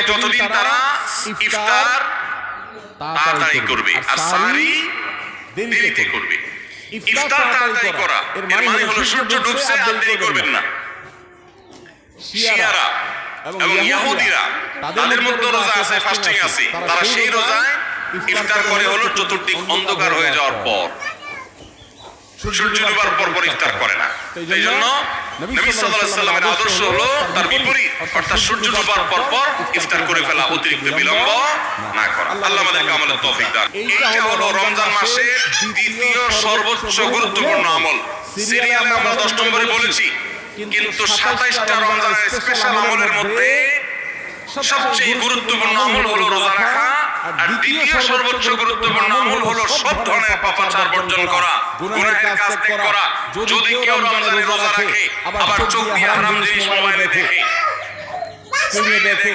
ততদিন তারা ইফতার তাড়াতাড়ি করবে আর সাহরি দেরিতে করবে। ইফতার তাড়াতাড়ি করা এর মানে হলো সূর্য ডুবছে আর দেরি করবেন না। শিয়ারা এবং ইহুদিরা তাদের মধ্যে রোজা আছে, ফাস্টিং আছে, তারা সেই রোজায় ইফতার করে হলো চতুর্দিক অন্ধকার হয়ে যাওয়ার পর, সূর্য ডুবার পর ইফতার করে না। এই জন্য নবী সাল্লাল্লাহু আলাইহি ওয়াসাল্লামের আদর্শ হলো তার বিপরীত, অর্থাৎ সূর্য ডুবার পর ইফতার করে ফেলা, অতিরিক্ত বিলম্ব না করা। আল্লাহ আমাদেরকে আমলের তৌফিক দান। এইটা হলো রমজান মাসের দ্বিতীয় সর্বোচ্চ গুরুত্বপূর্ণ আমল। সিরিয়ালে আমরা 10 নম্বরে বলেছি, কিন্তু 27টা রমজানের স্পেশাল আমলের মধ্যে সবচেয়ে গুরুত্বপূর্ণ আমল হলো রোজা রাখা, আর দ্বিতীয় সর্বোচ্চ গুরুত্বপূর্ণ আমল হলো সব ধরনের পাপাচার বর্জন করা, গুনাহের কাজ ত্যাগ করা। যদি কেউ রমজানে রোজা রাখে আবার চোখ দিয়ে হারাম জিনিস মোবাইলে দেখে